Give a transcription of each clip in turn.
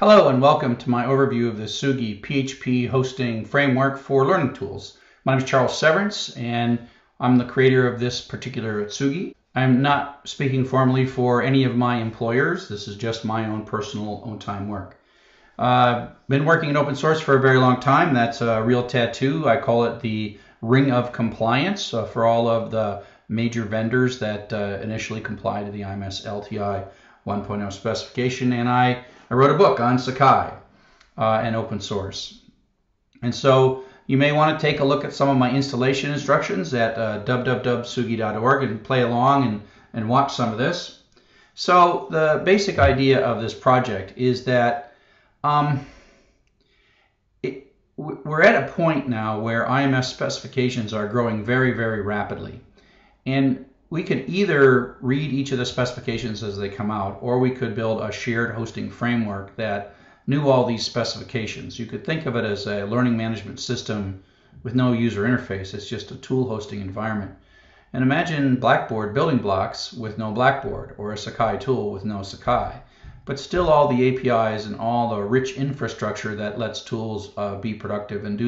Hello and welcome to my overview of the Tsugi PHP hosting framework for learning tools. My name is Charles Severance and I'm the creator of this particular Tsugi. I'm not speaking formally for any of my employers. This is just my own personal own-time work. Been working in open source for a very long time. That's a real tattoo. I call it the ring of compliance for all of the major vendors that initially complied to the IMS LTI 1.0 specification, and I wrote a book on Sakai and open source. And so you may want to take a look at some of my installation instructions at www.tsugi.org and play along and watch some of this. So the basic idea of this project is that we're at a point now where IMS specifications are growing very, very rapidly. And we could either read each of the specifications as they come out, or we could build a shared hosting framework that knew all these specifications. You could think of it as a learning management system with no user interface. It's just a tool hosting environment. And imagine Blackboard building blocks with no Blackboard, or a Sakai tool with no Sakai, but still all the APIs and all the rich infrastructure that lets tools be productive and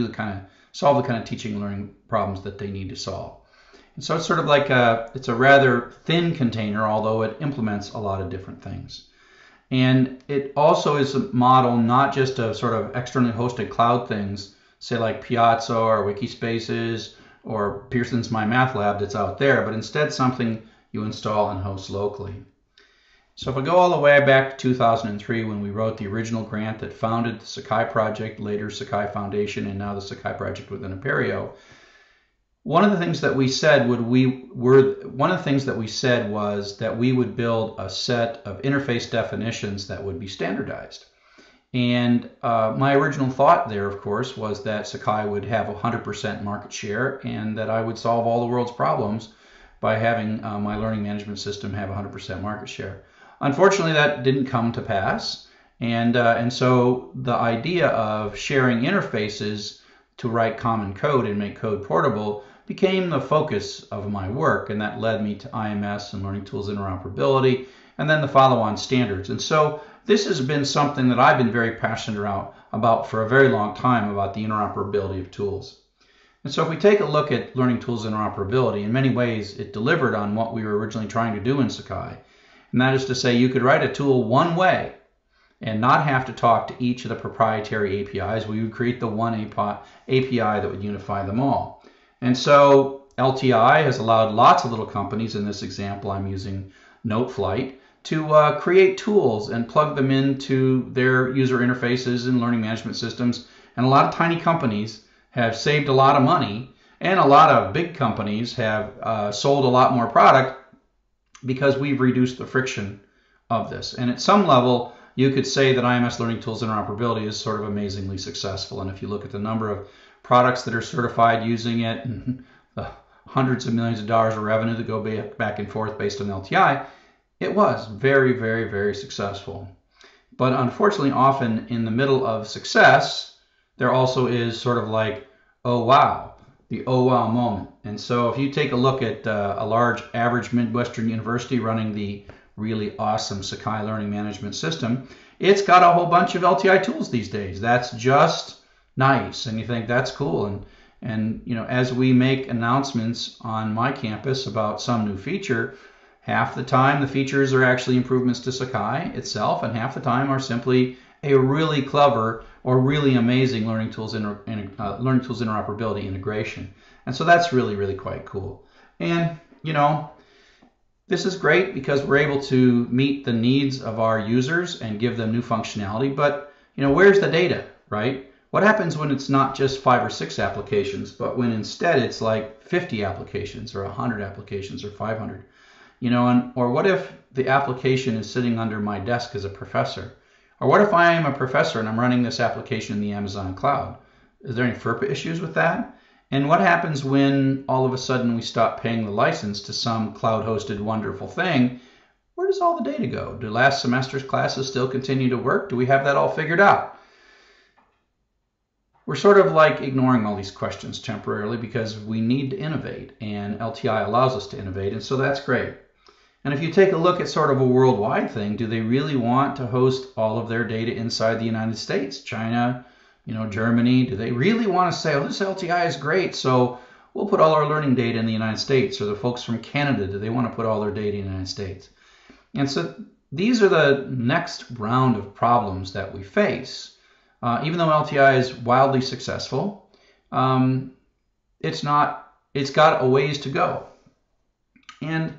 solve the kind of teaching and learning problems that they need to solve. And so it's sort of like it's a rather thin container, although it implements a lot of different things. And it also is a model not just of sort of externally hosted cloud things, say like Piazza or Wikispaces or Pearson's My Math Lab that's out there, but instead something you install and host locally. So if I go all the way back to 2003 when we wrote the original grant that founded the Sakai project, later Sakai Foundation, and now the Sakai project within Apereo, one of the things that we said was that we would build a set of interface definitions that would be standardized. And my original thought there, of course, was that Sakai would have 100% market share and that I would solve all the world's problems by having my learning management system have 100% market share. Unfortunately, that didn't come to pass. And so the idea of sharing interfaces to write common code and make code portable became the focus of my work, and that led me to IMS and Learning Tools Interoperability, and then the follow-on standards. And so this has been something that I've been very passionate about for a very long time, about the interoperability of tools. And so if we take a look at Learning Tools Interoperability, in many ways it delivered on what we were originally trying to do in Sakai, and that is to say you could write a tool one way and not have to talk to each of the proprietary APIs. We would create the one API that would unify them all. And so LTI has allowed lots of little companies, in this example I'm using Noteflight, to create tools and plug them into their user interfaces and learning management systems. And a lot of tiny companies have saved a lot of money, and a lot of big companies have sold a lot more product because we've reduced the friction of this. And at some level, you could say that IMS Learning Tools Interoperability is sort of amazingly successful. And if you look at the number of products that are certified using it and the hundreds of millions of dollars of revenue that go back and forth based on LTI, it was very, very, very successful. But unfortunately, often in the middle of success, there also is sort of like, oh wow, the oh wow moment. And so if you take a look at a large average Midwestern university running the really awesome Sakai learning management system, it's got a whole bunch of LTI tools these days. That's just nice, and you think that's cool. And you know, as we make announcements on my campus about some new feature, half the time the features are actually improvements to Sakai itself, and half the time are simply a really clever or really amazing learning tools interoperability integration. And so that's really, really quite cool. And you know, this is great because we're able to meet the needs of our users and give them new functionality. But you know, where's the data, right? What happens when it's not just 5 or 6 applications, but when instead it's like 50 applications or 100 applications or 500? You know, or what if the application is sitting under my desk as a professor? Or what if I am a professor and I'm running this application in the Amazon cloud? Is there any FERPA issues with that? And what happens when all of a sudden we stop paying the license to some cloud-hosted wonderful thing? Where does all the data go? Do last semester's classes still continue to work? Do we have that all figured out? We're sort of like ignoring all these questions temporarily because we need to innovate, and LTI allows us to innovate, and so that's great. And if you take a look at sort of a worldwide thing, do they really want to host all of their data inside the United States, China, Germany? Do they really want to say, oh, this LTI is great, so we'll put all our learning data in the United States? Or the folks from Canada, do they want to put all their data in the United States? And so these are the next round of problems that we face. Even though LTI is wildly successful, it's got a ways to go. And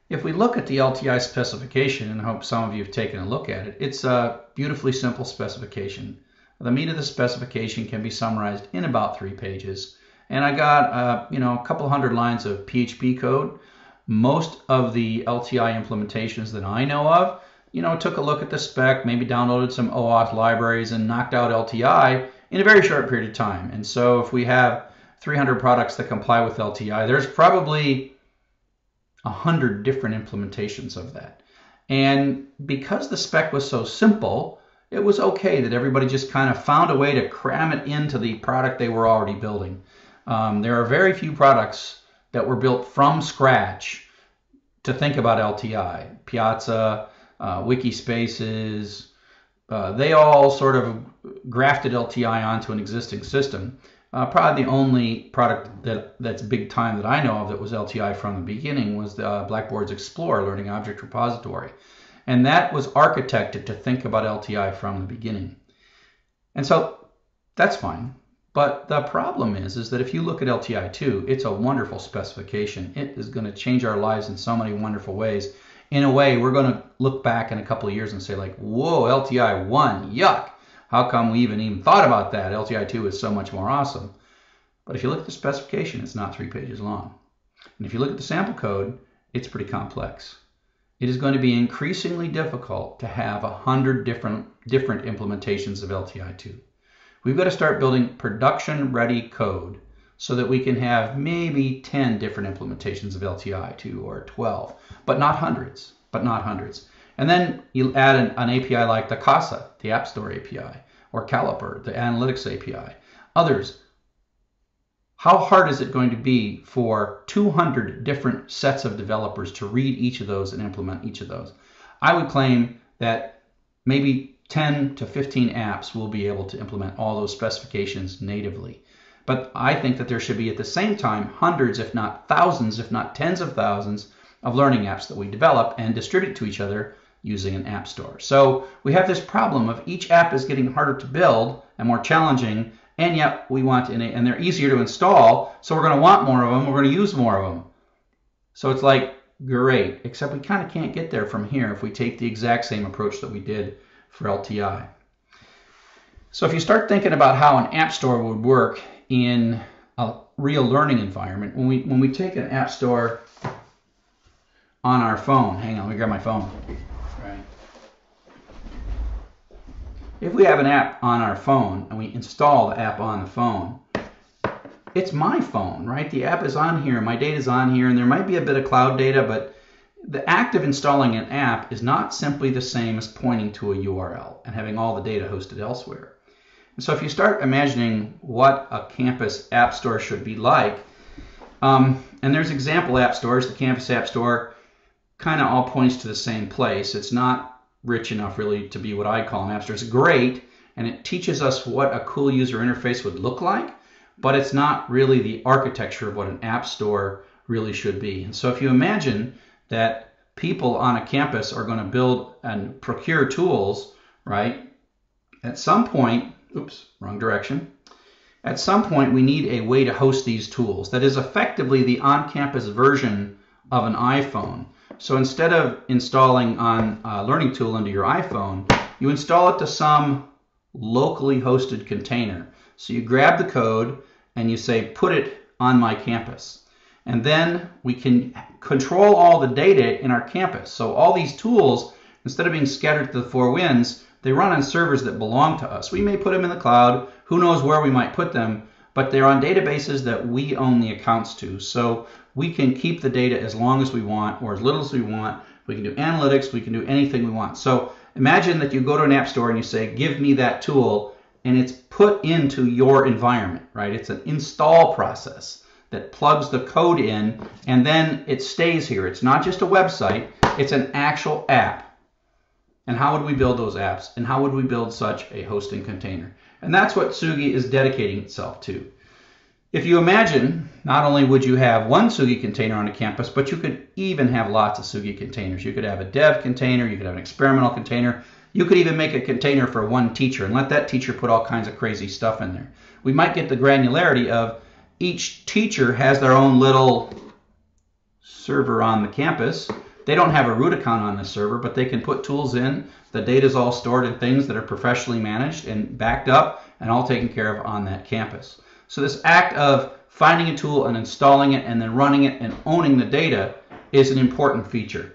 if we look at the LTI specification, and I hope some of you have taken a look at it, it's a beautifully simple specification. The meat of the specification can be summarized in about 3 pages. And I got a couple hundred lines of PHP code. Most of the LTI implementations that I know of, took a look at the spec, maybe downloaded some OAuth libraries and knocked out LTI in a very short period of time. And so if we have 300 products that comply with LTI, there's probably 100 different implementations of that. And because the spec was so simple, it was okay that everybody just kind of found a way to cram it into the product they were already building. There are very few products that were built from scratch to think about LTI. Piazza, Wikispaces, they all sort of grafted LTI onto an existing system. Probably the only product that's big time that I know of that was LTI from the beginning was Blackboard's Explorer Learning Object Repository. And that was architected to think about LTI from the beginning. And so that's fine. But the problem is that if you look at LTI 2, it's a wonderful specification. It is going to change our lives in so many wonderful ways. In a way, we're going to look back in a couple of years and say like, whoa, LTI 1, yuck. How come we even thought about that? LTI 2 is so much more awesome. But if you look at the specification, it's not 3 pages long. And if you look at the sample code, it's pretty complex. It is going to be increasingly difficult to have 100 different implementations of LTI 2. We've got to start building production-ready code so that we can have maybe 10 different implementations of LTI 2 or 12, but not hundreds, And then you add an API like the Casa, the App Store API, or Caliper, the Analytics API, others. How hard is it going to be for 200 different sets of developers to read each of those and implement each of those? I would claim that maybe 10 to 15 apps will be able to implement all those specifications natively. But I think that there should be at the same time hundreds, if not thousands, if not tens of thousands of learning apps that we develop and distribute to each other using an app store. So we have this problem of each app is getting harder to build and more challenging, and yet we want and they're easier to install, so we're going to want more of them, we're going to use more of them. So it's like, great, except we kind of can't get there from here if we take the exact same approach that we did for LTI. So if you start thinking about how an app store would work in a real learning environment, when we take an app store on our phone, hang on, let me grab my phone. Right. If we have an app on our phone and we install the app on the phone, it's my phone, right? The app is on here, my data is on here, and there might be a bit of cloud data, but the act of installing an app is not simply the same as pointing to a URL and having all the data hosted elsewhere. And so if you start imagining what a campus app store should be like, and there's example app stores, the campus app store kind of all points to the same place. It's not rich enough really to be what I call an app store. It's great, and it teaches us what a cool user interface would look like, but it's not really the architecture of what an app store really should be. And so if you imagine that people on a campus are going to build and procure tools, right? At some point, oops, wrong direction. At some point, we need a way to host these tools that is effectively the on-campus version of an iPhone. So instead of installing on a learning tool into your iPhone, you install it to some locally hosted container. So you grab the code and you say, put it on my campus. And then we can control all the data in our campus. So all these tools, instead of being scattered to the four winds, they run on servers that belong to us. We may put them in the cloud. Who knows where we might put them, but they're on databases that we own the accounts to. So we can keep the data as long as we want or as little as we want. We can do analytics. We can do anything we want. So imagine that you go to an app store and you say, give me that tool, and it's put into your environment, right? It's an install process. that plugs the code in, and then it stays here. It's not just a website, it's an actual app. And how would we build those apps? And how would we build such a hosting container? And that's what Tsugi is dedicating itself to. If you imagine, not only would you have one Tsugi container on a campus, but you could even have lots of Tsugi containers. You could have a dev container, you could have an experimental container, you could even make a container for one teacher and let that teacher put all kinds of crazy stuff in there. We might get the granularity of each teacher has their own little server on the campus. They don't have a root account on the server, but they can put tools in. The data is all stored in things that are professionally managed and backed up and all taken care of on that campus. So this act of finding a tool and installing it and then running it and owning the data is an important feature.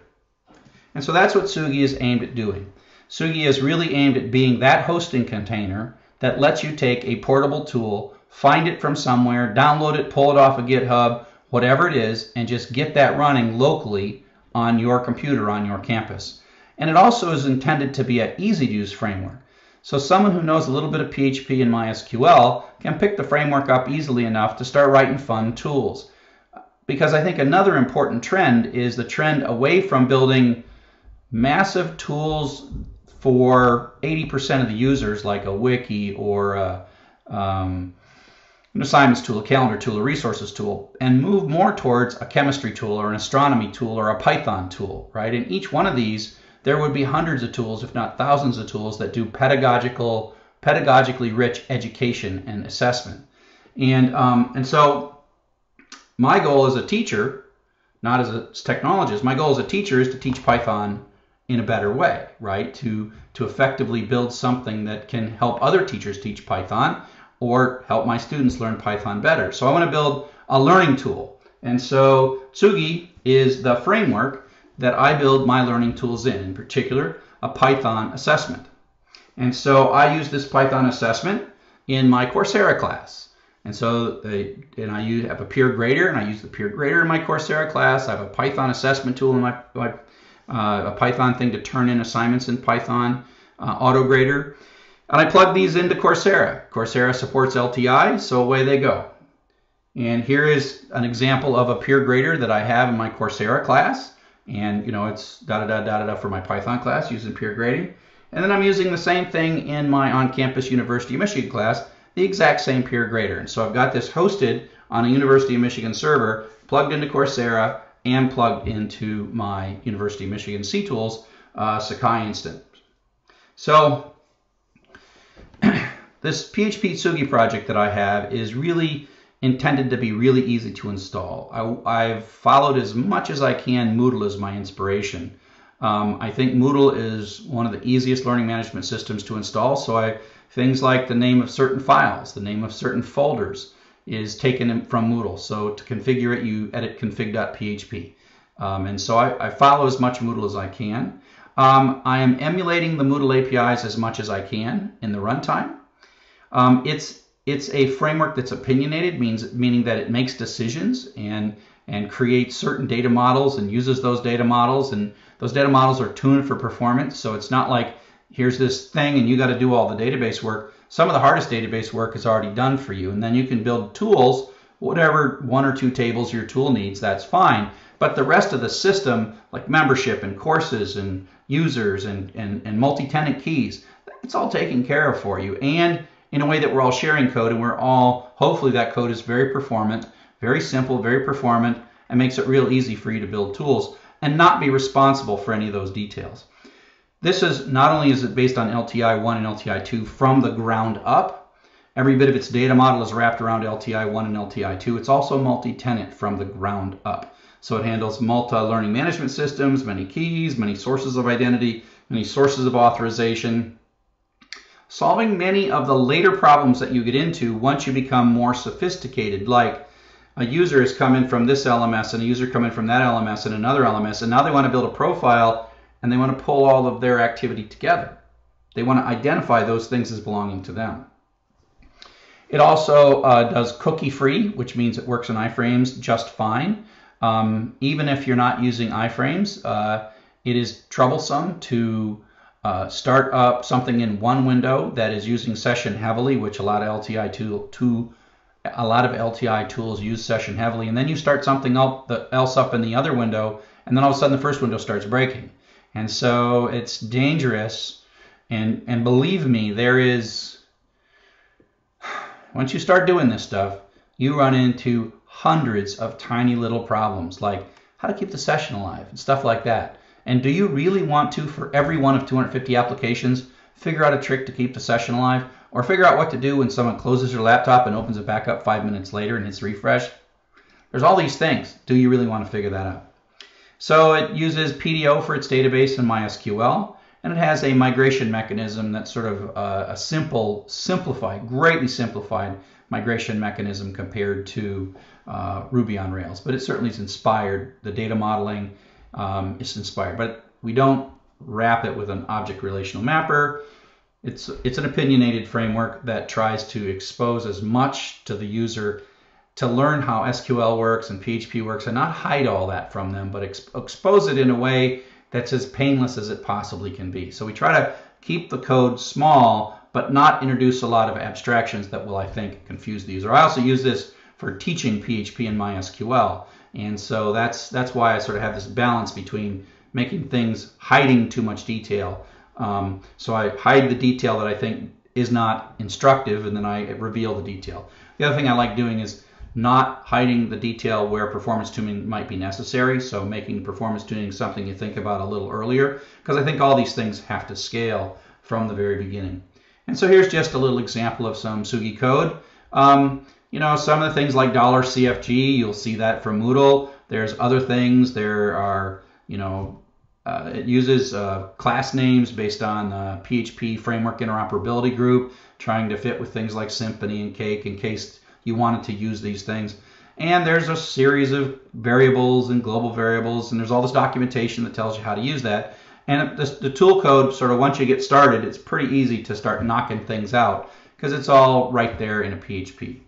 And so that's what Tsugi is aimed at doing. Tsugi is really aimed at being that hosting container that lets you take a portable tool, find it from somewhere, download it, pull it off of GitHub, whatever it is, and just get that running locally on your computer, on your campus. And it also is intended to be an easy-to-use framework. So someone who knows a little bit of PHP and MySQL can pick the framework up easily enough to start writing fun tools. Because I think another important trend is the trend away from building massive tools for 80% of the users, like a wiki or an assignments tool, a calendar tool, a resources tool, and move more towards a chemistry tool or an astronomy tool or a Python tool, right? In each one of these, there would be hundreds of tools, if not thousands of tools, that do pedagogically rich education and assessment. And so my goal as a teacher, not as a technologist, my goal as a teacher is to teach Python in a better way, right? To effectively build something that can help other teachers teach Python or help my students learn Python better. So I want to build a learning tool. And so Tsugi is the framework that I build my learning tools in particular, a Python assessment. And so I use this Python assessment in my Coursera class. And so I have a peer grader, and I use the peer grader in my Coursera class. I have a Python assessment tool in a Python thing to turn in assignments in Python, Autograder. And I plug these into Coursera. Coursera supports LTI, so away they go. And here is an example of a peer grader that I have in my Coursera class. And it's da-da-da-da-da for my Python class using peer grading. And then I'm using the same thing in my on-campus University of Michigan class, the exact same peer grader. And so I've got this hosted on a University of Michigan server, plugged into Coursera, and plugged into my University of Michigan cTools Sakai instance. So this PHP Tsugi project that I have is really intended to be really easy to install. I've followed as much as I can Moodle as my inspiration. I think Moodle is one of the easiest learning management systems to install. So things like the name of certain files, the name of certain folders is taken from Moodle. So to configure it, you edit config.php. And so I follow as much Moodle as I can. I am emulating the Moodle APIs as much as I can in the runtime. It's a framework that's opinionated, meaning that it makes decisions and creates certain data models and uses those data models, and those data models are tuned for performance. So it's not like here's this thing and you got to do all the database work. Some of the hardest database work is already done for you, and then you can build tools, whatever 1 or 2 tables your tool needs, that's fine. But the rest of the system, like membership and courses and users and multi-tenant keys, it's all taken care of for you. And in a way that we're all sharing code, and hopefully that code is very performant, very simple, very performant, and makes it real easy for you to build tools and not be responsible for any of those details. This is not only is it based on LTI 1 and LTI 2 from the ground up, every bit of its data model is wrapped around LTI 1 and LTI 2. It's also multi-tenant from the ground up. So it handles multi-learning management systems, many keys, many sources of identity, many sources of authorization, solving many of the later problems that you get into once you become more sophisticated, like a user has come in from this LMS and a user come in from that LMS and another LMS, and now they want to build a profile and they want to pull all of their activity together. They want to identify those things as belonging to them. It also does cookie-free, which means it works in iframes just fine. Even if you're not using iframes, it is troublesome to start up something in one window that is using session heavily, which a lot of LTI 2 a lot of LTI tools use session heavily, and then you start something else up in the other window, and then all of a sudden the first window starts breaking. And so it's dangerous, and believe me, once you start doing this stuff, you run into hundreds of tiny little problems, like how to keep the session alive and stuff like that. And do you really want to, for every one of 250 applications, figure out a trick to keep the session alive, or figure out what to do when someone closes their laptop and opens it back up 5 minutes later and hits refresh? There's all these things. Do you really want to figure that out? So it uses PDO for its database and MySQL, and it has a migration mechanism that's sort of a greatly simplified migration mechanism compared to Ruby on Rails. But it certainly is inspired. The data modeling is inspired, but we don't wrap it with an object relational mapper. It's an opinionated framework that tries to expose as much to the user to learn how SQL works and PHP works, and not hide all that from them, but expose it in a way that's as painless as it possibly can be. So we try to keep the code small, but not introduce a lot of abstractions that will, I think, confuse the user. I also use this for teaching PHP and MySQL, and so that's why I sort of have this balance between making things hiding too much detail. So I hide the detail that I think is not instructive, and then I reveal the detail. The other thing I like doing is not hiding the detail where performance tuning might be necessary, so making performance tuning something you think about a little earlier, because I think all these things have to scale from the very beginning. And so here's just a little example of some Tsugi code. You know, some of the things like $CFG, you'll see that from Moodle. There's other things. There are, you know, it uses class names based on PHP framework interoperability group, trying to fit with things like Symfony and Cake in case you wanted to use these things. And there's a series of variables and global variables, and there's all this documentation that tells you how to use that. And the tool code, sort of once you get started, it's pretty easy to start knocking things out because it's all right there in a PHP.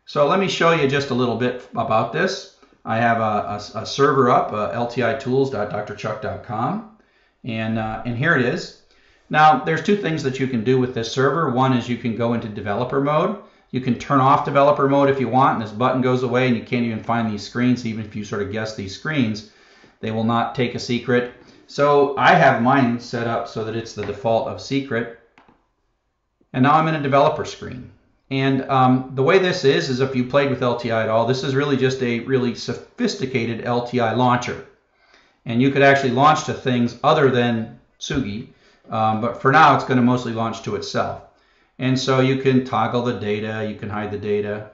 So let me show you just a little bit about this. I have a server up, ltitools.drchuck.com, and here it is. Now, there's two things that you can do with this server. One is you can go into developer mode. You can turn off developer mode if you want, and this button goes away, and you can't even find these screens. Even if you sort of guess these screens, they will not take a secret. So I have mine set up so that it's the default of secret. And now I'm in a developer screen. And the way this is if you played with LTI at all, this is really just a really sophisticated LTI launcher. And you could actually launch to things other than Tsugi, but for now it's going to mostly launch to itself. And so you can toggle the data, you can hide the data.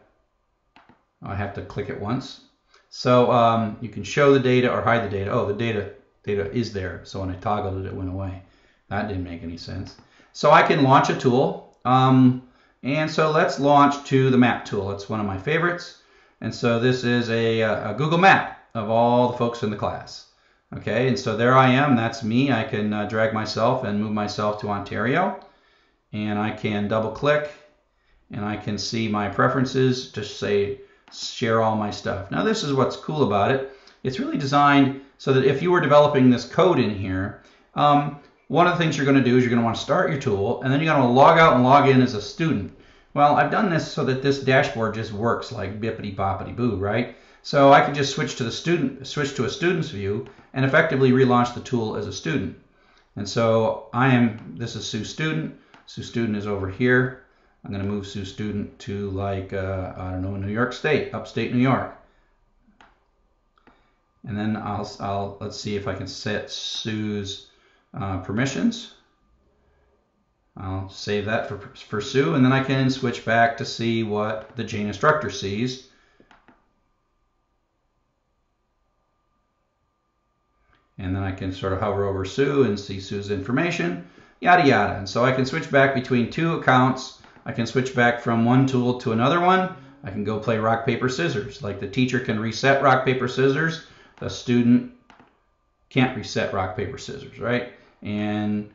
I have to click it once. So you can show the data or hide the data. Oh, the data is there. So when I toggled it, it went away. That didn't make any sense. So I can launch a tool. And so let's launch to the map tool. It's one of my favorites. And so this is a Google map of all the folks in the class. Okay, and so there I am. That's me. I can drag myself and move myself to Ontario. And I can double click and I can see my preferences to say share all my stuff. Now this is what's cool about it. It's really designed so that if you were developing this code in here, one of the things you're going to do is you're going to want to start your tool, and then you're going to log out and log in as a student. Well, I've done this so that this dashboard just works like bippity boppity boo, right? So I can just switch to a student's view and effectively relaunch the tool as a student. And so this is Sue Student. Sue Student is over here. I'm going to move Sue Student to like, I don't know, New York State, upstate New York. And then let's see if I can set Sue's permissions. I'll save that for Sue, and then I can switch back to see what the Jane instructor sees. And then I can sort of hover over Sue and see Sue's information, yada yada. And so I can switch back between two accounts. I can switch back from one tool to another one. I can go play rock, paper, scissors. Like the teacher can reset rock, paper, scissors. The student can't reset rock, paper, scissors, right? And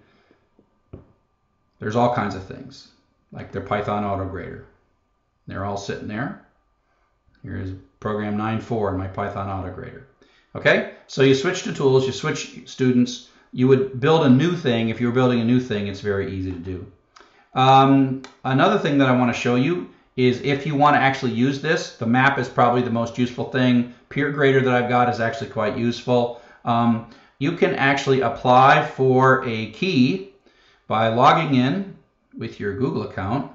there's all kinds of things, like their Python Autograder. They're all sitting there. Here's program 9.4 in my Python Autograder. Okay, so you switch to tools, you switch students. You would build a new thing. If you were building a new thing, it's very easy to do. Another thing that I want to show you is if you want to actually use this, the map is probably the most useful thing. PeerGrader that I've got is actually quite useful. You can actually apply for a key by logging in with your Google account.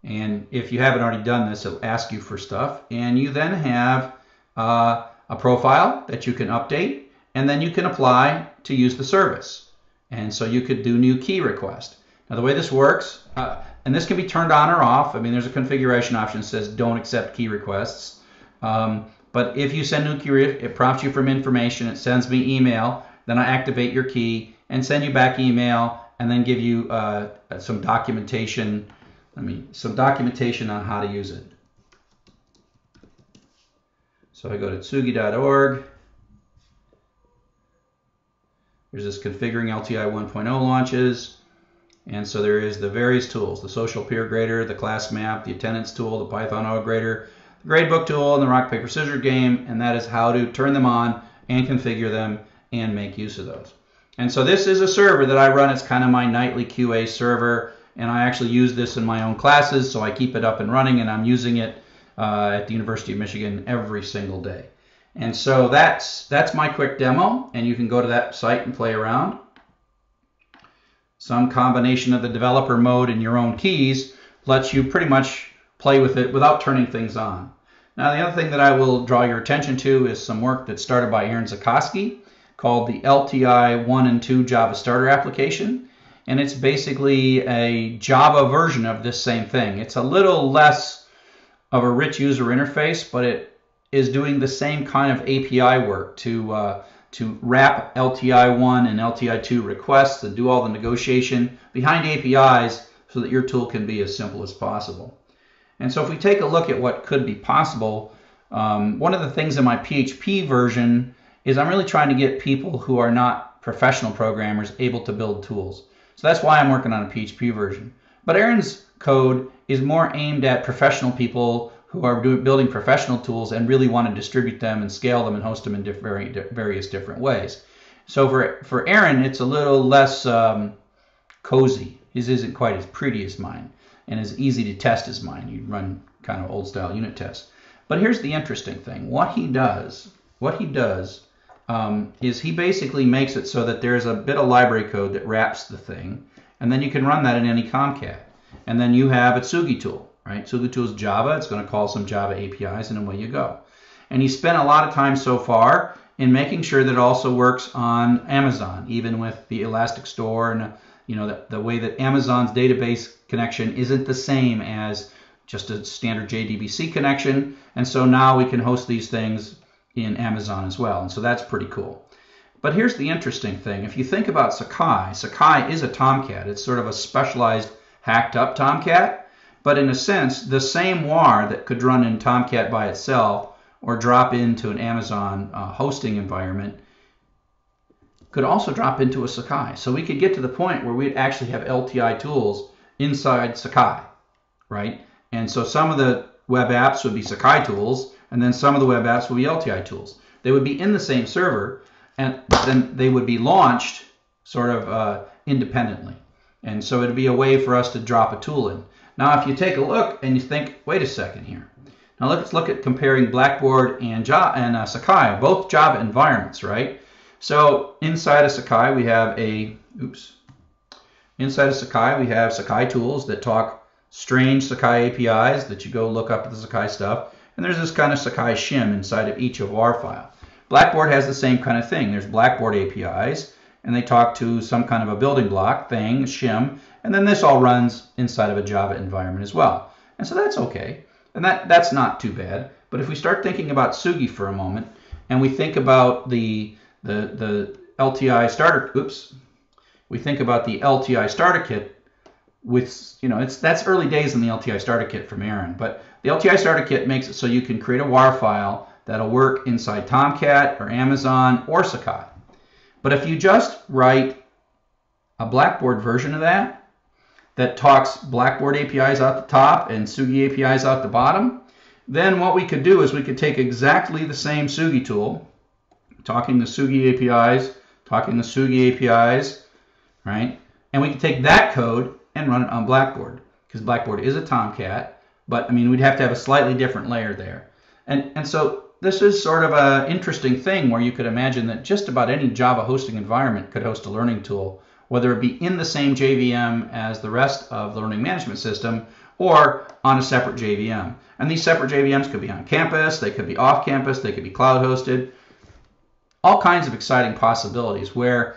And if you haven't already done this, it'll ask you for stuff. And you then have a profile that you can update, and then you can apply to use the service. And so you could do new key request. Now the way this works, and this can be turned on or off. I mean, there's a configuration option that says don't accept key requests. But if you send new key, it prompts you for information. It sends me email. Then I activate your key and send you back email, and then give you some documentation. Some documentation on how to use it. So I go to tsugi.org. There's this configuring LTI 1.0 launches. And so there is the various tools, the social PeerGrader, the class map, the attendance tool, the Python Autograder, the gradebook tool, and the rock, paper, scissors game. And that is how to turn them on and configure them and make use of those. And so this is a server that I run. It's kind of my nightly QA server. And I actually use this in my own classes, so I keep it up and running, and I'm using it at the University of Michigan every single day. And so that's my quick demo, and you can go to that site and play around. Some combination of the developer mode and your own keys lets you pretty much play with it without turning things on. Now the other thing that I will draw your attention to is some work that's started by Aaron Zakowski called the LTI 1 and 2 Java Starter application. And it's basically a Java version of this same thing. It's a little less of a rich user interface, but it is doing the same kind of API work to wrap LTI 1 and LTI 2 requests and do all the negotiation behind APIs so that your tool can be as simple as possible. And so if we take a look at what could be possible, one of the things in my PHP version is I'm really trying to get people who are not professional programmers able to build tools. So that's why I'm working on a PHP version. But Aaron's code is more aimed at professional people who are building professional tools and really want to distribute them and scale them and host them in various different ways. So for Aaron, it's a little less cozy. His isn't quite as pretty as mine and as easy to test as mine. You run kind of old style unit tests. But here's the interesting thing. What he does is he basically makes it so that there's a bit of library code that wraps the thing, and then you can run that in any Tomcat. And then you have a Tsugi tool, right? Tsugi tool is Java. It's going to call some Java APIs, and away you go. And he spent a lot of time so far in making sure that it also works on Amazon, even with the Elastic Store, and the way that Amazon's database connection isn't the same as just a standard JDBC connection. And so now we can host these things in Amazon as well, and so that's pretty cool. But here's the interesting thing. If you think about Sakai, Sakai is a Tomcat. It's sort of a specialized, hacked up Tomcat, but in a sense, the same WAR that could run in Tomcat by itself or drop into an Amazon hosting environment could also drop into a Sakai. So we could get to the point where we'd actually have LTI tools inside Sakai, right? And so some of the web apps would be Sakai tools, and then some of the web apps will be LTI tools. They would be in the same server, and then they would be launched sort of independently. And so it would be a way for us to drop a tool in. Now, if you take a look and you think, wait a second here. Now let's look at comparing Blackboard and Sakai, both Java environments, right? So inside of Sakai we have Sakai tools that talk strange Sakai APIs that you go look up the Sakai stuff. And there's this kind of Sakai shim inside of each of WAR file. Blackboard has the same kind of thing. There's Blackboard APIs, and they talk to some kind of a building block thing, shim, and then this all runs inside of a Java environment as well. And so that's okay, and that's not too bad. But if we start thinking about Tsugi for a moment, and we think about the LTI starter, we think about the LTI starter kit. With that's early days in the LTI starter kit from Aaron, but the LTI starter kit makes it so you can create a WAR file that'll work inside Tomcat or Amazon or Sakai. But if you just write a Blackboard version of that talks Blackboard APIs out the top and Tsugi APIs out the bottom, then what we could do is we could take exactly the same Tsugi tool, talking the Tsugi APIs, right? And we could take that code and run it on Blackboard, because Blackboard is a Tomcat, but I mean, we'd have to have a slightly different layer there. And so this is sort of an interesting thing where you could imagine that just about any Java hosting environment could host a learning tool, whether it be in the same JVM as the rest of the learning management system or on a separate JVM. And these separate JVMs could be on campus, they could be off campus, they could be cloud hosted. All kinds of exciting possibilities where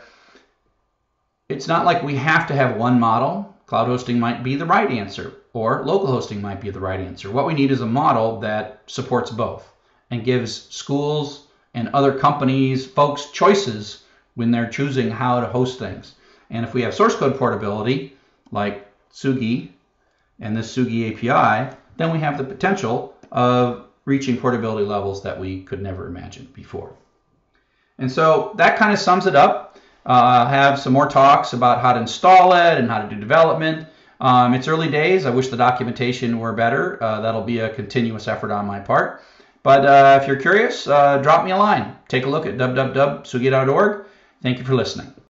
it's not like we have to have one model. Cloud hosting might be the right answer, or local hosting might be the right answer. What we need is a model that supports both and gives schools and other companies, folks, choices when they're choosing how to host things. And if we have source code portability, like Tsugi and this Tsugi API, then we have the potential of reaching portability levels that we could never imagine before. And so that kind of sums it up. I'll have some more talks about how to install it and how to do development. It's early days. I wish the documentation were better. That'll be a continuous effort on my part. But if you're curious, drop me a line. Take a look at www.tsugi.org. Thank you for listening.